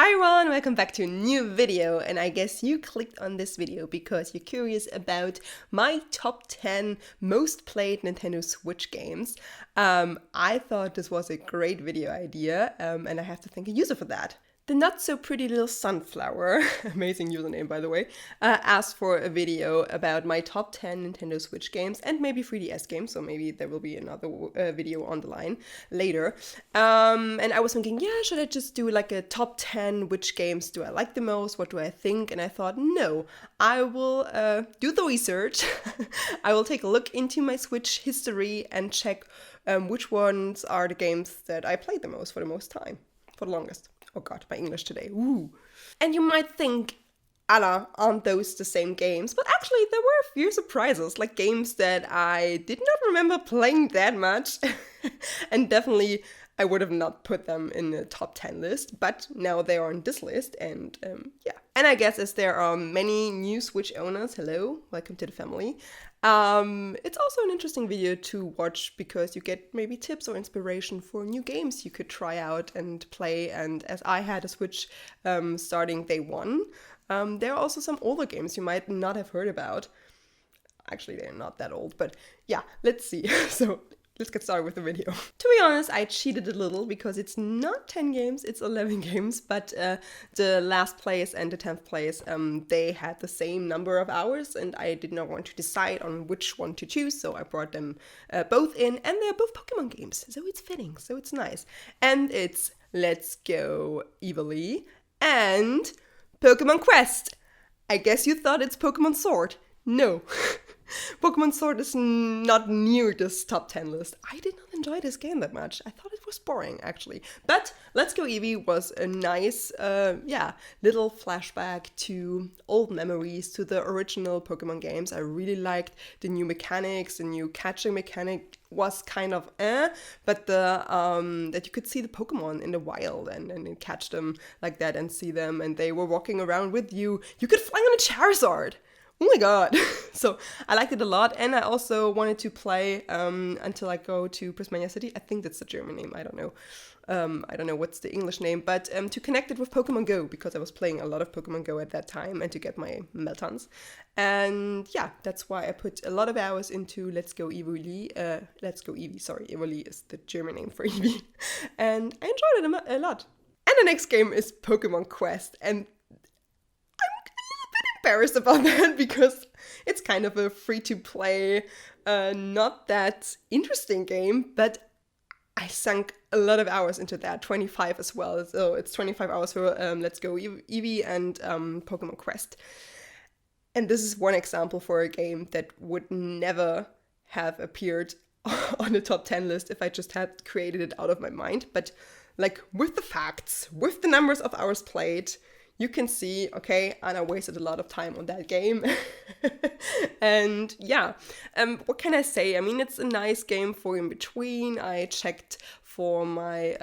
Hi everyone, welcome back to a new video, and I guess you clicked on this video because you're curious about my top 10 most played Nintendo Switch games. I thought this was a great video idea, and I have to thank a user for that. The not so pretty little sunflower, amazing username by the way, asked for a video about my top 10 Nintendo Switch games and maybe 3DS games, so maybe there will be another video on the line later. And I was thinking, yeah, should I just do like a top 10, which games do I like the most, what do I think? And I thought, no, I will do the research. I will take a look into my Switch history and check which ones are the games that I played the most for the most time, for the longest. Oh god, my English today. Woo. And you might think, Allah, aren't those the same games? But actually, there were a few surprises, like games that I did not remember playing that much. And definitely, I would have not put them in the top 10 list, but now they are on this list, and yeah. And I guess as there are many new Switch owners, hello, welcome to the family. It's also an interesting video to watch because you get maybe tips or inspiration for new games you could try out and play. And as I had a Switch starting day one, there are also some older games you might not have heard about. Actually, they're not that old, but yeah, let's see. So let's get started with the video. To be honest, I cheated a little because it's not 10 games, it's 11 games, but the last place and the 10th place, they had the same number of hours, and I did not want to decide on which one to choose, so I brought them both in, and they're both Pokemon games, so it's fitting, so it's nice. And it's Let's Go Evilly and Pokemon Quest. I guess you thought it's Pokemon Sword. No. Pokemon Sword is not near this top 10 list. I did not enjoy this game that much. I thought it was boring, actually. But Let's Go Eevee was a nice, little flashback to old memories, to the original Pokemon games. I really liked the new mechanics. The new catching mechanic was kind of but the that you could see the Pokemon in the wild and catch them like that and see them, and they were walking around with you. You could fly on a Charizard! Oh my god. So I liked it a lot, and I also wanted to play until I go to Prismania City. I think that's the German name, I don't know. I don't know what's the English name, but to connect it with Pokemon Go, because I was playing a lot of Pokemon Go at that time, and to get my Meltons. And yeah, that's why I put a lot of hours into Let's Go Eevee. Let's Go Eevee, sorry, Eevee is the German name for Eevee. And I enjoyed it a lot. And the next game is Pokemon Quest, and embarrassed about that because it's kind of a free-to-play, not that interesting game, but I sunk a lot of hours into that, 25 as well, so it's 25 hours for Let's Go Eevee and Pokemon Quest. And this is one example for a game that would never have appeared on the top 10 list if I just had created it out of my mind, but like with the facts, with the numbers of hours played, you can see, okay, Anna wasted a lot of time on that game. And yeah, what can I say? I mean, it's a nice game for in between. I checked for my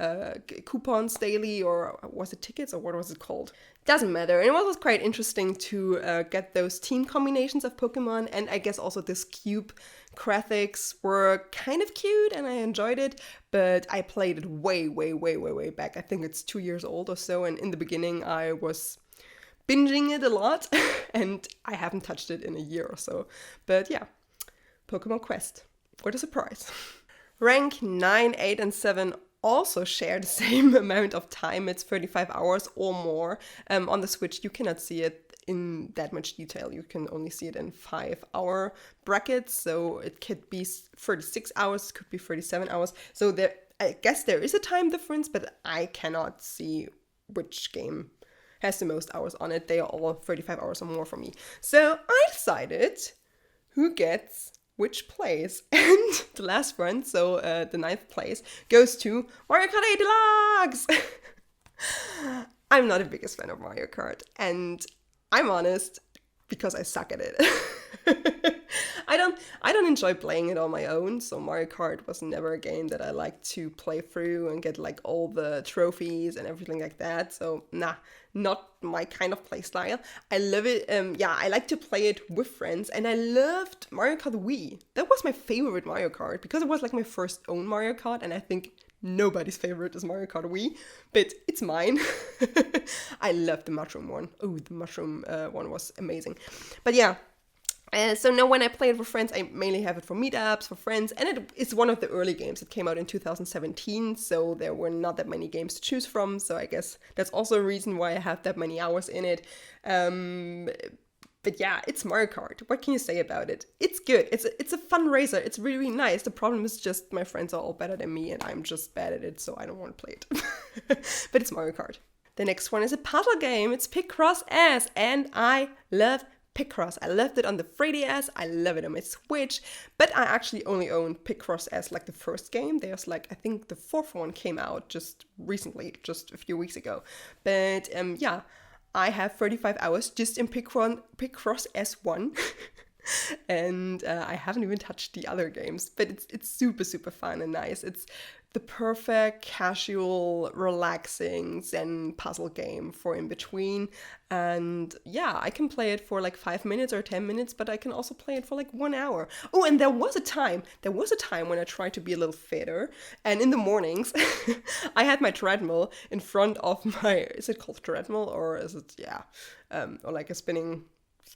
coupons daily, or was it tickets, or what was it called? Doesn't matter. And it was quite interesting to get those team combinations of Pokemon, and I guess also this cube graphics were kind of cute and I enjoyed it, but I played it way back. I think it's 2 years old or so, and in the beginning I was binging it a lot and I haven't touched it in a year or so. But yeah, Pokemon Quest. What a surprise. Rank 9, 8 and 7 also share the same amount of time. It's 35 hours or more. On the Switch you cannot see it in that much detail. You can only see it in 5-hour brackets, so it could be 36 hours, could be 37 hours. So there, I guess there is a time difference, but I cannot see which game has the most hours on it. They are all 35 hours or more for me. So I decided who gets which place, and the last one, so the 9th place, goes to Mario Kart 8 Deluxe! I'm not the biggest fan of Mario Kart, and I'm honest, because I suck at it. I don't enjoy playing it on my own, so Mario Kart was never a game that I liked to play through and get like all the trophies and everything like that. So nah, not my kind of play style. I love it. I like to play it with friends, and I loved Mario Kart Wii. That was my favorite Mario Kart because it was like my first own Mario Kart, and I think nobody's favorite is Mario Kart Wii, but it's mine. I love the mushroom one. Oh, the mushroom one was amazing. But yeah. So now when I play it with friends, I mainly have it for meetups, for friends, and it's one of the early games. It came out in 2017, so there were not that many games to choose from, so I guess that's also a reason why I have that many hours in it. But yeah, it's Mario Kart. What can you say about it? It's good. It's a fun racer. It's really, really nice. The problem is just my friends are all better than me, and I'm just bad at it, so I don't want to play it. But it's Mario Kart. The next one is a puzzle game. It's Picross S, and I love Picross. I loved it on the 3DS, I love it on my Switch, but I actually only own Picross S, like the first game. There's like, I think the fourth one came out just recently, just a few weeks ago. But yeah, I have 35 hours just in Picross S1. And I haven't even touched the other games, but it's super, super fun and nice. It's the perfect, casual, relaxing Zen puzzle game for in between. And yeah, I can play it for like 5 minutes or 10 minutes, but I can also play it for like 1 hour. Oh, and there was a time when I tried to be a little fitter. And in the mornings, I had my treadmill in front of my, is it called treadmill or is it, yeah, or like a spinning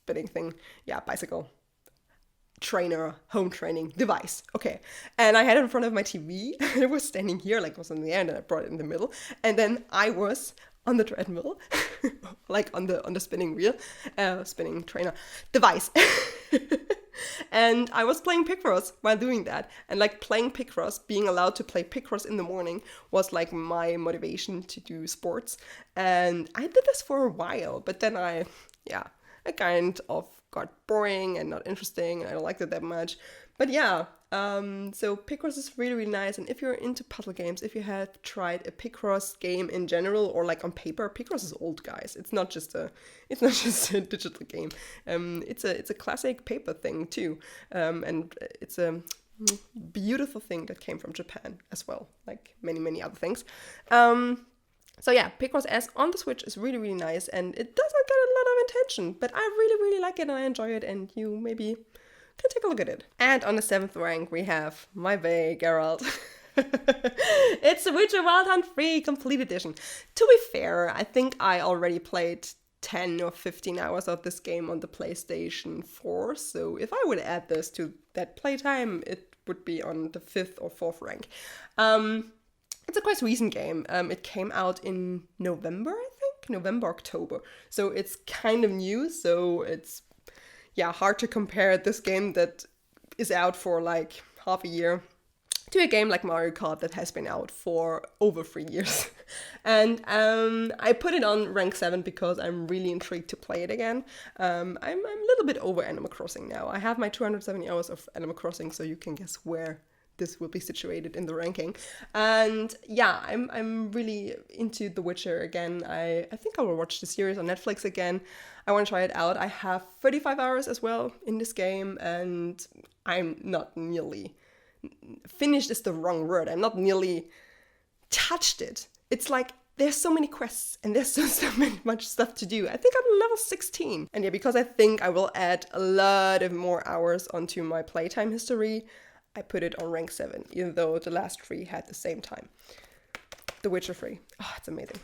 thing. Yeah, bicycle. Trainer, home training device. Okay. And I had it in front of my TV. It was standing here, like it was in the end, and I brought it in the middle. And then I was on the treadmill, like on the spinning wheel, spinning trainer device. And I was playing Picross while doing that. And like playing Picross, being allowed to play Picross in the morning was like my motivation to do sports. And I did this for a while, but then I kind of got boring and not interesting, and I don't like it that much. But yeah, so Picross is really, really nice. And if you're into puzzle games, if you have tried a Picross game in general or like on paper, Picross is old, guys. It's not just a digital game. It's a classic paper thing too, and it's a beautiful thing that came from Japan as well, like many, many other things. So yeah, Picross S on the Switch is really, really nice, and it doesn't get a lot of attention, but I really, really like it and I enjoy it, and you maybe can take a look at it. And on the 7th rank, we have my bae, Geralt. It's The Witcher Wild Hunt 3 Complete Edition. To be fair, I think I already played 10 or 15 hours of this game on the PlayStation 4, so if I would add this to that playtime, it would be on the 5th or 4th rank. It's a quite recent game. It came out in November, I think? November, October. So it's kind of new, so it's, yeah, hard to compare this game that is out for like half a year to a game like Mario Kart that has been out for over 3 years. And I put it on rank 7 because I'm really intrigued to play it again. I'm a little bit over Animal Crossing now. I have my 270 hours of Animal Crossing, so you can guess where this will be situated in the ranking. And yeah, I'm really into The Witcher again. I think I will watch the series on Netflix again. I want to try it out. I have 35 hours as well in this game, and I'm not nearly finished is the wrong word. I'm not nearly touched it. It's like there's so many quests and there's so much stuff to do. I think I'm level 16. And yeah, because I think I will add a lot of more hours onto my playtime history, I put it on rank 7, even though the last 3 had the same time. The Witcher 3. Oh, it's amazing.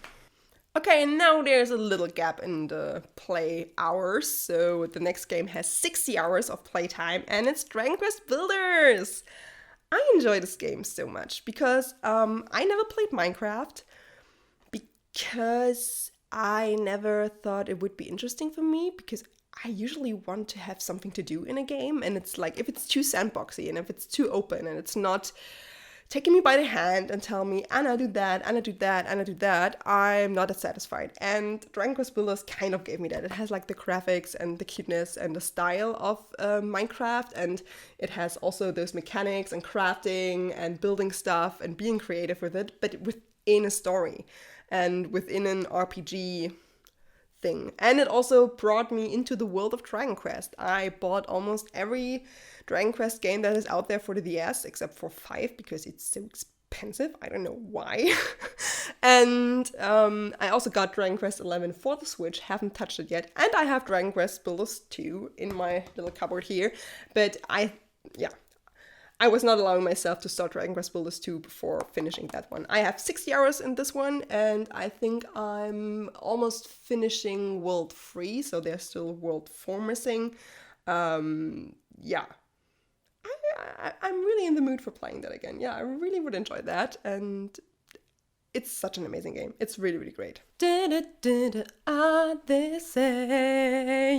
Okay, and now there's a little gap in the play hours. So the next game has 60 hours of playtime, and it's Dragon Quest Builders. I enjoy this game so much because I never played Minecraft because I never thought it would be interesting for me, because I usually want to have something to do in a game, and it's like if it's too sandboxy and if it's too open and it's not taking me by the hand and tell me, Anna, do that, Anna, do that, Anna, do that, I'm not as satisfied. And Dragon Quest Builders kind of gave me that. It has like the graphics and the cuteness and the style of Minecraft, and it has also those mechanics and crafting and building stuff and being creative with it, but within a story and within an RPG thing. And it also brought me into the world of Dragon Quest. I bought almost every Dragon Quest game that is out there for the DS, except for 5, because it's so expensive. I don't know why. And I also got Dragon Quest 11 for the Switch, haven't touched it yet. And I have Dragon Quest Builders 2 in my little cupboard here. But I I was not allowing myself to start Dragon Quest Builders 2 before finishing that one. I have 60 hours in this one, and I think I'm almost finishing World 3, so there's still World 4 missing. Yeah. I'm really in the mood for playing that again. Yeah, I really would enjoy that, and it's such an amazing game. It's really, really great. Odyssey.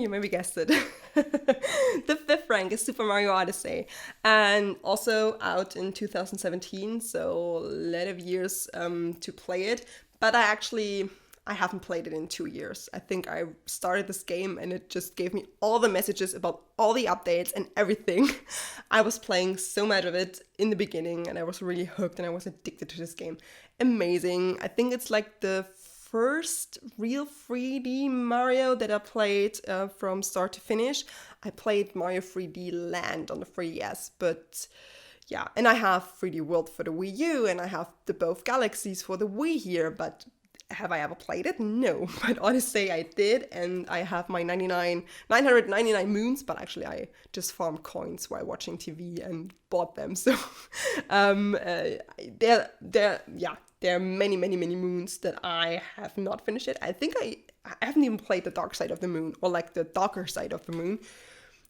You maybe guessed it. The fifth rank is Super Mario Odyssey, and also out in 2017, so a lot of years to play it. But I haven't played it in 2 years. I think I started this game and it just gave me all the messages about all the updates and everything. I was playing so much of it in the beginning and I was really hooked and I was addicted to this game. Amazing. I think it's like the first real 3D Mario that I played from start to finish. I played Mario 3D Land on the 3DS, but yeah, and I have 3D World for the Wii U and I have the both Galaxies for the Wii here, but have I ever played it? No, but Odyssey I did, and I have my 999 moons, but actually I just farmed coins while watching TV and bought them. So there are many moons that I have not finished it. I think I haven't even played the dark side of the moon, or like the darker side of the moon.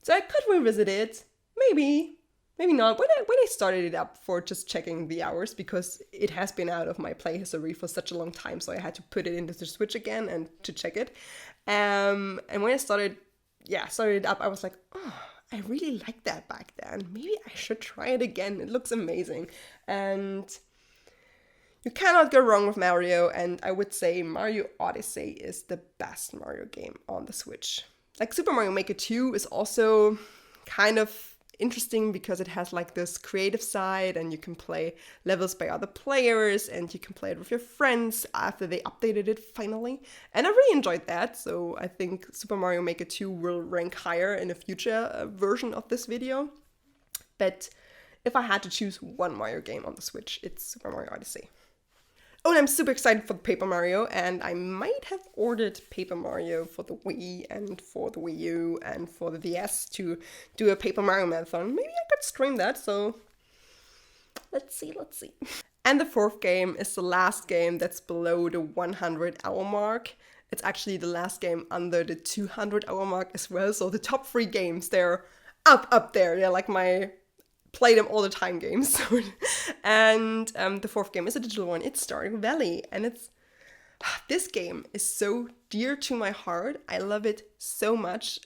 So I could revisit it, maybe not. When I started it up for just checking the hours, because it has been out of my play history for such a long time, so I had to put it into the Switch again and to check it. And when I started it up, I was like, oh, I really liked that back then. Maybe I should try it again. It looks amazing. And you cannot go wrong with Mario, and I would say Mario Odyssey is the best Mario game on the Switch. Like Super Mario Maker 2 is also kind of interesting because it has like this creative side and you can play levels by other players and you can play it with your friends after they updated it finally. And I really enjoyed that, so I think Super Mario Maker 2 will rank higher in a future version of this video. But if I had to choose one Mario game on the Switch, it's Super Mario Odyssey. Oh, and I'm super excited for the Paper Mario, and I might have ordered Paper Mario for the Wii and for the Wii U and for the DS to do a Paper Mario marathon. Maybe I could stream that, so let's see. And the fourth game is the last game that's below the 100-hour mark. It's actually the last game under the 200-hour mark as well, so the top 3 games, they're up there. They're like my play them all the time games. And the fourth game is a digital one. It's Stardew Valley, and this game is so dear to my heart. I love it so much.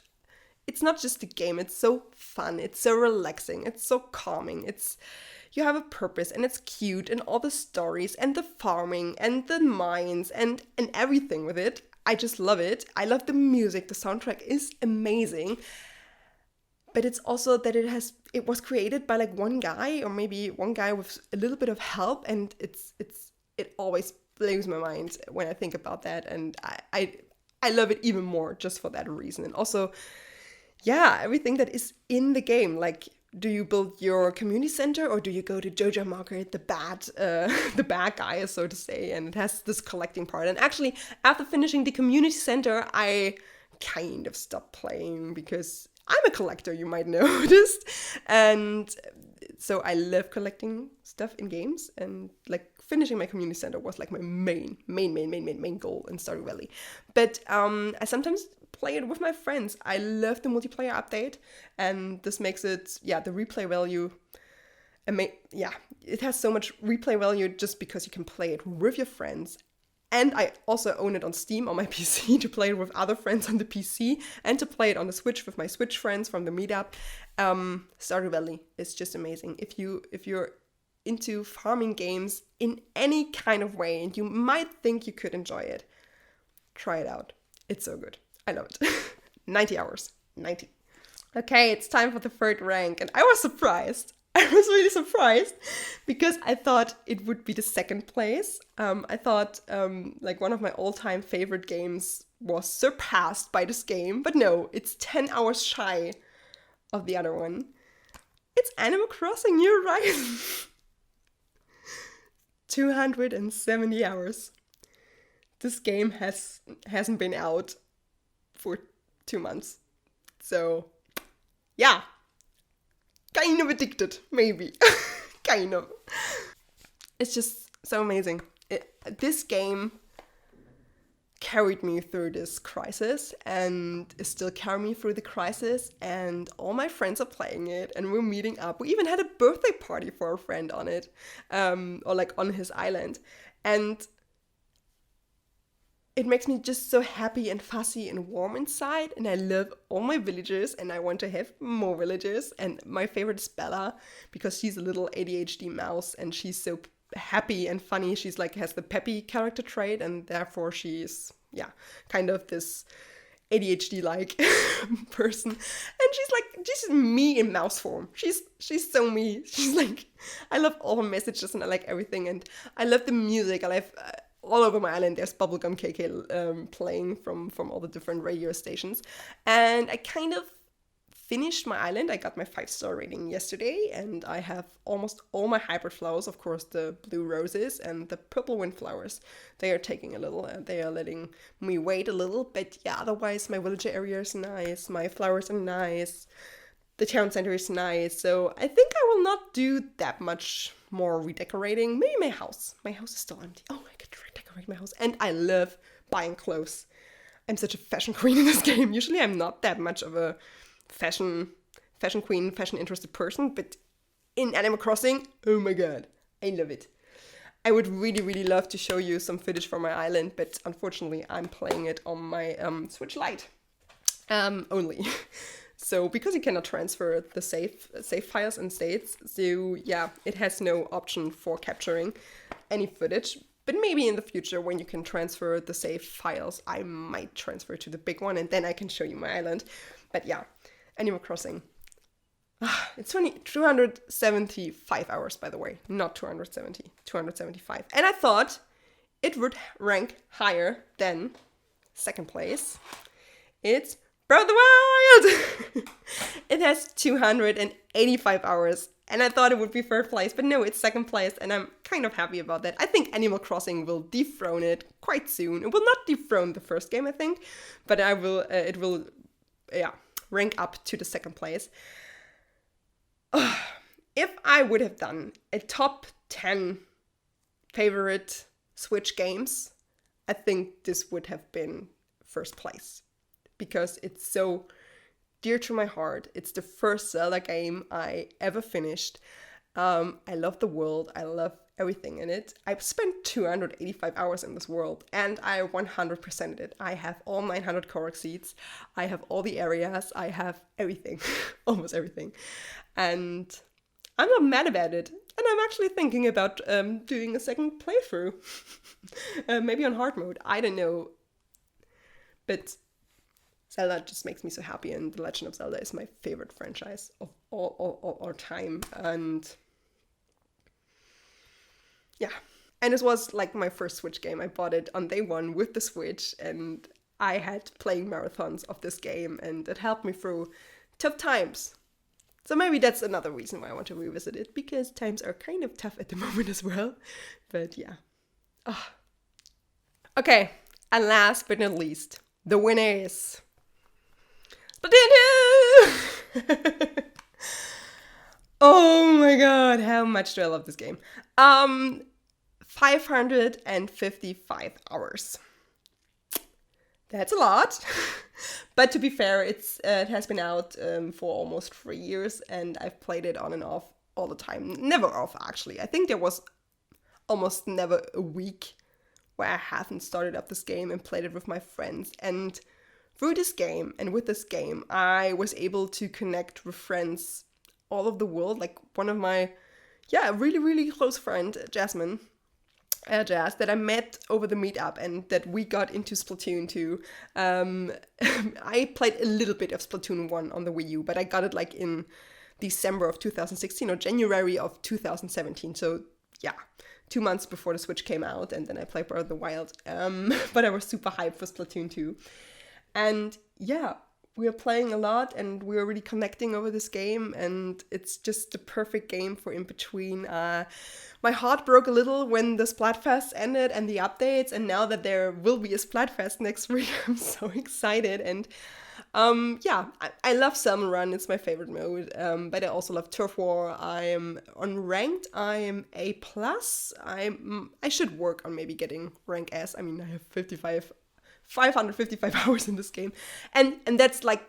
It's not just a game, it's so fun, it's so relaxing, it's so calming, you have a purpose, and it's cute, and all the stories and the farming and the mines and everything with it. I just love it. I love the music. The soundtrack is amazing. But it's also that it was created by like one guy, or maybe one guy with a little bit of help, and it always blows my mind when I think about that, and I love it even more just for that reason. And also, yeah, everything that is in the game, like, do you build your community center or do you go to Jojo Market, the bad guy, so to say? And it has this collecting part. And actually, after finishing the community center, I kind of stopped playing because I'm a collector, you might notice. And so I love collecting stuff in games, and like finishing my community center was like my main goal in Stardew Valley. But I sometimes play it with my friends. I love the multiplayer update, and this makes it, the replay value. It has so much replay value just because you can play it with your friends. And I also own it on Steam on my PC to play it with other friends on the PC, and to play it on the Switch with my Switch friends from the meetup. Stardew Valley is just amazing. If you're into farming games in any kind of way and you might think you could enjoy it, try it out. It's so good. I love it. 90 hours. 90. Okay, it's time for the third rank, and I was surprised. I was really surprised because I thought it would be the second place. I thought like one of my all-time favorite games was surpassed by this game, but no, it's 10 hours shy of the other one. It's Animal Crossing New Horizons. 270 hours. This game hasn't been out for 2 months. So, yeah. kind of addicted, maybe. Kind of. It's just so amazing. This game carried me through this crisis and is still carrying me through the crisis, and all my friends are playing it and we're meeting up. We even had a birthday party for a friend on it, or like on his island, and it makes me just so happy and fuzzy and warm inside, and I love all my villagers and I want to have more villagers. And my favorite is Bella, because she's a little ADHD mouse and she's so happy and funny. She's like has the peppy character trait, and therefore she's kind of this ADHD like person. And she's me in mouse form. She's so me. She's like, I love all her messages and I like everything, and I love the music. I love all over my island there's Bubblegum KK playing from all the different radio stations. And I kind of finished my island. I got my 5-star rating yesterday, and I have almost all my hybrid flowers. Of course, the blue roses and the purple windflowers. They are taking a little, they are letting me wait a little, but yeah, otherwise my villager area is nice, my flowers are nice, the town center is nice. So I think I will not do that much more redecorating. Maybe my house. My house is still empty. Oh, I could redecorate my house. And I love buying clothes. I'm such a fashion queen in this game. Usually I'm not that much of a fashion queen, fashion interested person, but in Animal Crossing, oh my god, I love it. I would really, really love to show you some footage from my island, but unfortunately I'm playing it on my Switch Lite only. So because you cannot transfer the save files and states, so yeah, it has no option for capturing any footage. But maybe in the future, when you can transfer the save files, I might transfer to the big one, and then I can show you my island. But yeah, Animal Crossing. It's 275 hours, by the way, not 270, 275. And I thought it would rank higher than second place. It's Breath of the Wild! It has 285 hours, and I thought it would be third place, but no, it's second place, and I'm kind of happy about that. I think Animal Crossing will dethrone it quite soon. It will not dethrone the first game, I think, but it will rank up to the second place. If I would have done a top 10 favorite Switch games, I think this would have been first place, because it's so dear to my heart. It's the first Zelda game I ever finished. I love the world. I love everything in it. I've spent 285 hours in this world, and I 100%ed it. I have all 900 Korok seeds. I have all the areas. I have everything, almost everything. And I'm not mad about it. And I'm actually thinking about doing a second playthrough. Maybe on hard mode. I don't know. But Zelda just makes me so happy, and The Legend of Zelda is my favorite franchise of all time. And yeah, and it was like my first Switch game. I bought it on day one with the Switch, and I had playing marathons of this game, and it helped me through tough times. So maybe that's another reason why I want to revisit it, because times are kind of tough at the moment as well. But yeah. Oh. Okay, and last but not least, the winner is Splatoon 2! Oh my god, how much do I love this game. 555 hours. That's a lot. But to be fair, it has been out for almost 3 years, and I've played it on and off all the time. Never off, actually. I think there was almost never a week where I haven't started up this game and played it with my friends. And through this game and with this game, I was able to connect with friends all over the world. Like one of my, really, really close friend, Jasmine, Jazz, that I met over the meetup, and that we got into Splatoon 2. I played a little bit of Splatoon 1 on the Wii U, but I got it like in December of 2016 or January of 2017. So yeah, 2 months before the Switch came out, and then I played Breath of the Wild. But I was super hyped for Splatoon 2. And yeah, we are playing a lot and we are really connecting over this game, and it's just the perfect game for in between. My heart broke a little when the Splatfest ended and the updates, and now that there will be a Splatfest next week, I'm so excited. And yeah, I love Salmon Run, it's my favorite mode, but I also love Turf War. I am unranked, I am A+. I should work on maybe getting rank S. I mean, I have 555 hours in this game, and that's like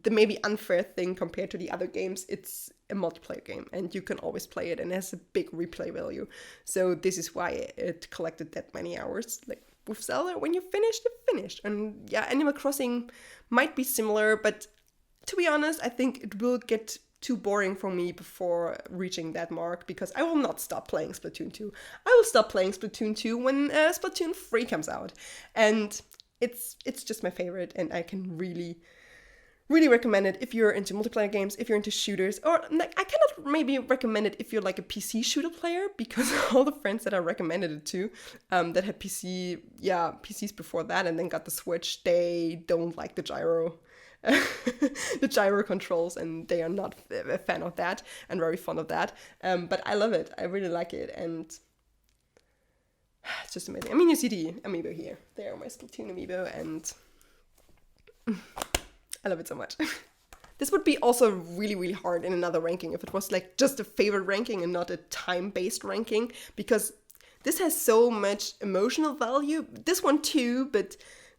the maybe unfair thing compared to the other games. It's a multiplayer game and you can always play it and it has a big replay value. So this is why it collected that many hours. Like with Zelda, when you finish, you finished. And yeah, Animal Crossing might be similar, but to be honest, I think it will get too boring for me before reaching that mark, because I will not stop playing Splatoon 2. I will stop playing Splatoon 2 when Splatoon 3 comes out. And it's just my favorite, and I can really recommend it if you're into multiplayer games, if you're into shooters, or like, I cannot maybe recommend it if you're like a PC shooter player, because all the friends that I recommended it to, that had PCs before that and then got the Switch, they don't like the gyro. The gyro controls, and they are not a fan of that and very fond of that. But I love it. I really like it, and it's just amazing. I mean, you see the amiibo here. They are my Splatoon amiibo, and I love it so much. This would be also really hard in another ranking if it was like just a favorite ranking and not a time-based ranking, because this has so much emotional value. This one too, but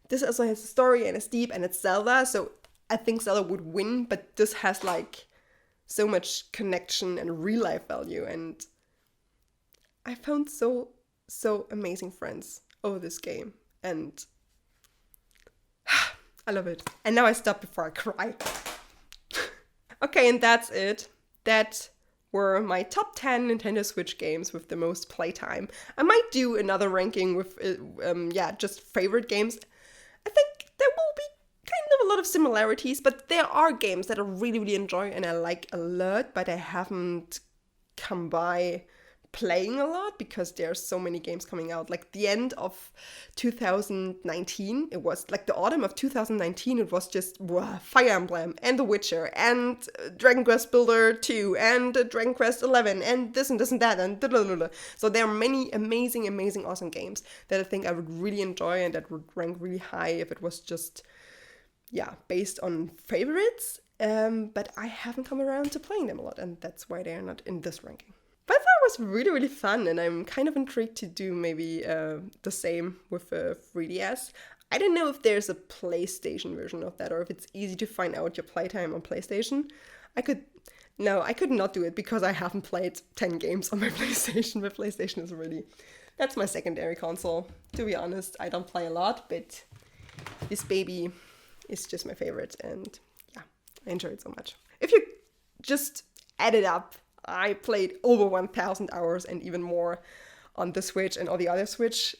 this also has a story and it's deep and it's Zelda, so I think Zelda would win, but this has like so much connection and real life value, and I found so amazing friends over this game, and I love it. And now I stop before I cry. Okay, and that's it. That were my top 10 Nintendo Switch games with the most playtime. I might do another ranking with, just favorite games. I think there will be kind of a lot of similarities, but there are games that I really enjoy and I like a lot, but I haven't come by playing a lot because there are so many games coming out. Like the end of 2019, it was like the autumn of 2019, it was just Fire Emblem and The Witcher and Dragon Quest Builder 2 and Dragon Quest 11 and this and that and da-da-da-da. So there are many amazing awesome games that I think I would really enjoy and that would rank really high if it was just based on favorites, but I haven't come around to playing them a lot, and that's why they're not in this ranking. But I thought it was really fun, and I'm kind of intrigued to do maybe the same with 3DS. I don't know if there's a PlayStation version of that, or if it's easy to find out your playtime on PlayStation. I could not do it because I haven't played 10 games on my PlayStation. My PlayStation is that's my secondary console. To be honest, I don't play a lot, but this baby is just my favorite, and yeah, I enjoy it so much. If you just add it up, I played over 1,000 hours and even more on the Switch and all the other Switch.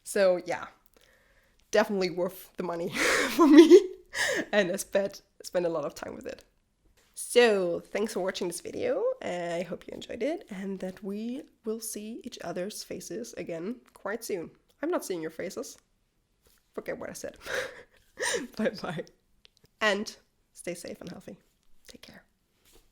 So yeah, definitely worth the money for me, and I spent a lot of time with it. So thanks for watching this video. I hope you enjoyed it and that we will see each other's faces again quite soon. I'm not seeing your faces. Forget what I said. Bye-bye. And stay safe and healthy. Take care.